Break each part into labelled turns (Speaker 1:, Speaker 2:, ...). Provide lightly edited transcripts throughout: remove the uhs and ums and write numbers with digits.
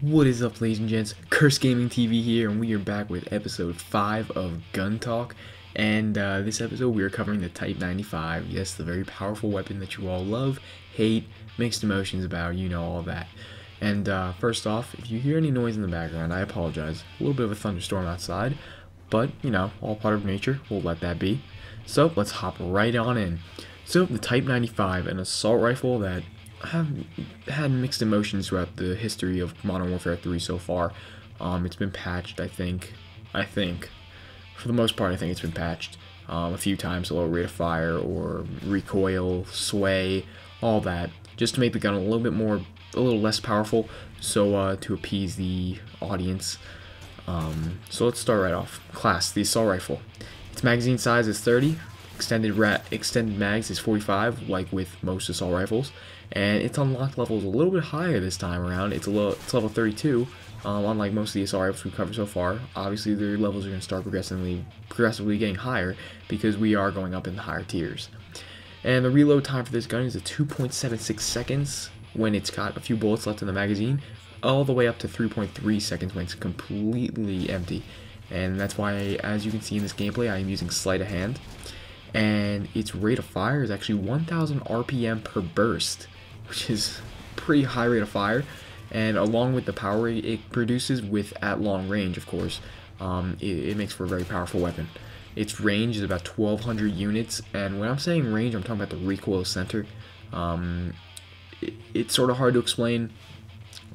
Speaker 1: What is up, ladies and gents? Curse Gaming TV here, and we are back with episode 5 of Gun Talk. And this episode, we are covering the Type-95. Yes, the very powerful weapon that you all love, hate, mixed emotions about, you know, all that. And first off, if you hear any noise in the background, I apologize. A little bit of a thunderstorm outside, but, you know, all part of nature. We'll let that be. So, let's hop right on in. So, the Type-95, an assault rifle that have had mixed emotions throughout the history of Modern Warfare 3 so far. It's been patched, I think, for the most part, I think it's been patched a few times, a low rate of fire or recoil, sway, all that, just to make the gun a little less powerful, so to appease the audience. So let's start right off. Class, the assault rifle. Its magazine size is 30. Extended mags is 45, like with most assault rifles, and its unlocked level is a little bit higher this time around. It's level 32, unlike most of the assault rifles we've covered so far. Obviously, their levels are going to start progressively getting higher because we are going up in the higher tiers. And the reload time for this gun is 2.76 seconds when it's got a few bullets left in the magazine, all the way up to 3.3 seconds when it's completely empty. And that's why, as you can see in this gameplay, I am using sleight of hand. And its rate of fire is actually 1000 RPM per burst, which is a pretty high rate of fire. And along with the power it produces at long range, of course, it makes for a very powerful weapon. Its range is about 1200 units, and when I'm saying range, I'm talking about the recoil center. It's sort of hard to explain.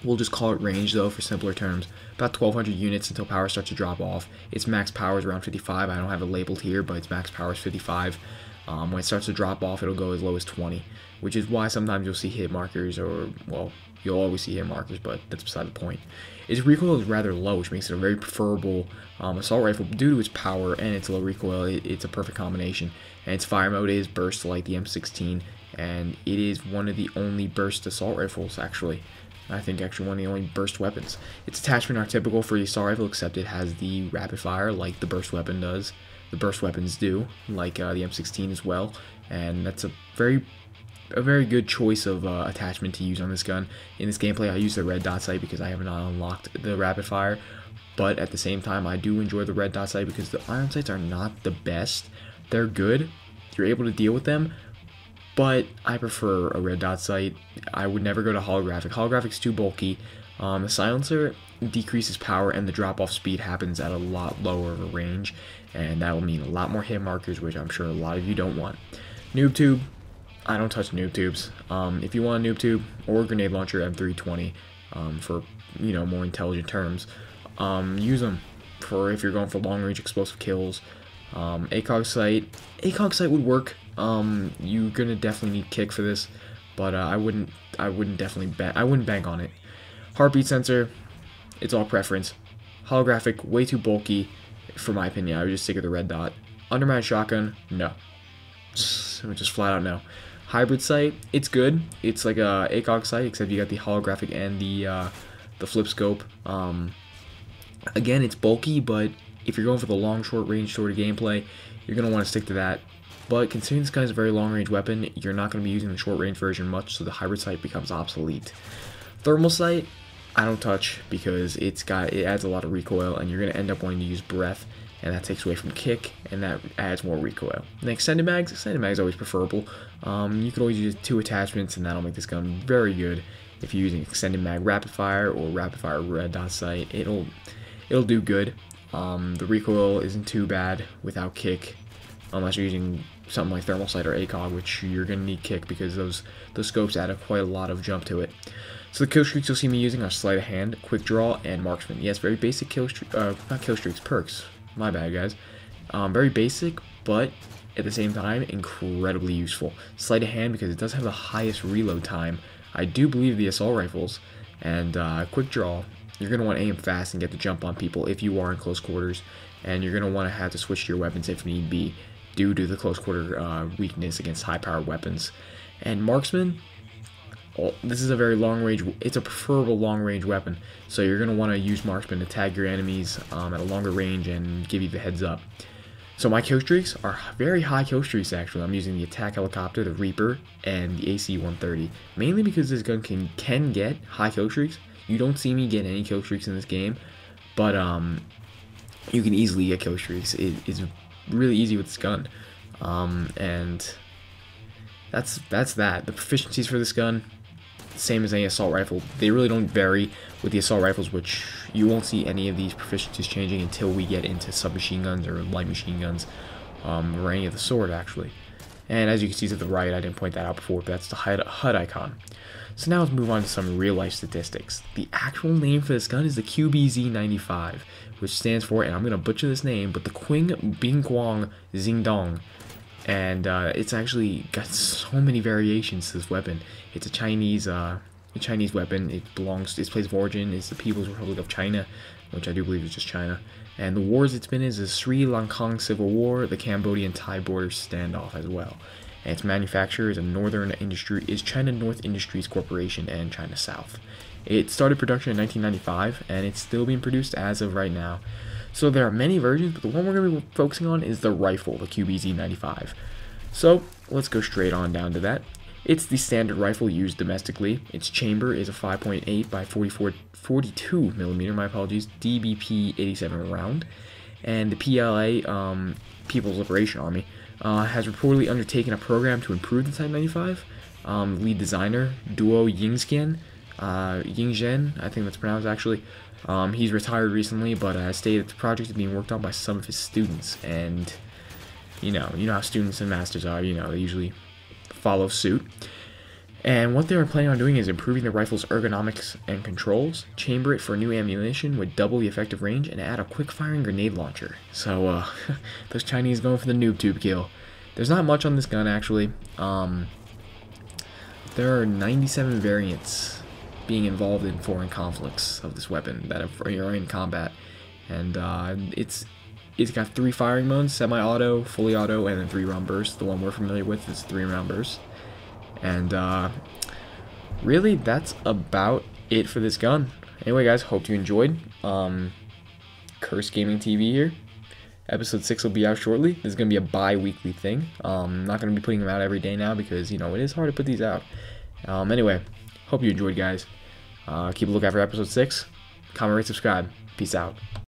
Speaker 1: We'll just call it range, though, for simpler terms. About 1200 units until power starts to drop off. Its max power is around 55. I don't have it labeled here, but its max power is 55. When it starts to drop off, it'll go as low as 20, which is why sometimes you'll see hit markers, or, well, you'll always see hit markers, but that's beside the point. Its recoil is rather low, which makes it a very preferable assault rifle. Due to its power and its low recoil, it's a perfect combination. And its fire mode is burst, like the M16, and it is one of the only burst assault rifles, actually. I think actually one of the only burst weapons. Its attachments are typical for the assault rifle, except it has the rapid fire like the burst weapon does. The burst weapons do, like the M16 as well, and that's a very good choice of attachment to use on this gun. In this gameplay, I use the red dot sight because I have not unlocked the rapid fire, but at the same time, I do enjoy the red dot sight because the iron sights are not the best. They're good. You're able to deal with them, but I prefer a red dot sight. I would never go to holographic. Holographic's too bulky. The silencer decreases power, and the drop-off speed happens at a lot lower of a range, and that will mean a lot more hit markers, which I'm sure a lot of you don't want. Noob tube. I don't touch noob tubes. If you want a noob tube or a grenade launcher, M320, for, you know, more intelligent terms, use them for if you're going for long-range explosive kills. ACOG sight would work. You're gonna definitely need kick for this, but I wouldn't bank on it. Heartbeat sensor, it's all preference. Holographic, way too bulky, for my opinion. I would just stick with the red dot. Undermine shotgun, no. Just flat out no. Hybrid sight, it's good. It's like a ACOG sight, except you got the holographic and the flip scope. Again, it's bulky, but if you're going for the long, short range sort of gameplay, you're gonna want to stick to that. But considering this gun is a very long-range weapon, you're not going to be using the short-range version much, so the hybrid sight becomes obsolete. Thermal sight, I don't touch because it adds a lot of recoil, and you're going to end up wanting to use breath, and that takes away from kick, and that adds more recoil. And extended mags is always preferable. You can always use 2 attachments, and that'll make this gun very good. If you're using extended mag rapid fire or rapid fire red dot sight, it'll do good. The recoil isn't too bad without kick, unless you're using something like thermal sight or ACOG, which you're going to need kick because those scopes add quite a lot of jump to it. So the kill streaks you'll see me using are sleight of hand, quick draw, and marksman. Yes, very basic kill streak, not kill streaks, perks. My bad, guys. Very basic, but at the same time, incredibly useful. Sleight of hand because it does have the highest reload time. I do believe the assault rifles, and quick draw. You're going to want to aim fast and get the jump on people if you are in close quarters, and you're going to want to have to switch to your weapons if need be, due to the close quarter weakness against high-powered weapons. And marksman, well, this is a very long-range, it's a preferable long-range weapon, so you're going to want to use marksman to tag your enemies at a longer range and give you the heads up. So my kill streaks are very high kill streaks, actually. I'm using the attack helicopter, the Reaper, and the AC-130, mainly because this gun can get high kill streaks. You don't see me get any kill streaks in this game, but you can easily get kill streaks. It is really easy with this gun, and that's that. The proficiencies for this gun, same as any assault rifle. They really don't vary with the assault rifles, which you won't see any of these proficiencies changing until we get into submachine guns or light machine guns, or any of the sword actually. And as you can see to the right, I didn't point that out before, but that's the HUD icon. So now let's move on to some real life statistics. The actual name for this gun is the QBZ-95, which stands for, and I'm going to butcher this name, but the Qing Bingguang Xingdong. And it's actually got so many variations to this weapon. It's a Chinese weapon. Its place of origin is the People's Republic of China, which I do believe is just China. And the wars it's been is the Sri Lankan Civil War, the Cambodian-Thai border standoff as well. And its manufacturer is China North Industries Corporation and China South. It started production in 1995, and it's still being produced as of right now. So there are many versions, but the one we're going to be focusing on is the rifle, the QBZ-95. So let's go straight on down to that. It's the standard rifle used domestically. Its chamber is a 5.8 by 42 millimeter, my apologies, DBP 87 round. And the PLA, People's Liberation Army, has reportedly undertaken a program to improve the Type-95. Lead designer, Duo Yingzhen, I think that's pronounced actually. He's retired recently, but has stated the project is being worked on by some of his students. And you know how students and masters are, they usually follow suit. And what they're planning on doing is improving the rifle's ergonomics and controls, chamber it for new ammunition with double the effective range, and add a quick-firing grenade launcher. So, those Chinese going for the noob tube kill. There's not much on this gun, actually. There are 97 variants being involved in foreign conflicts of this weapon that are in combat. And it's got 3 firing modes: semi-auto, fully auto, and then 3-round burst. The one we're familiar with is 3-round burst. And really, that's about it for this gun. Anyway, guys, hope you enjoyed. Curse Gaming TV here. Episode 6 will be out shortly. This is going to be a bi-weekly thing. I'm not going to be putting them out every day now because, it is hard to put these out. Anyway, hope you enjoyed, guys. Keep a lookout for episode 6. Comment, rate, subscribe. Peace out.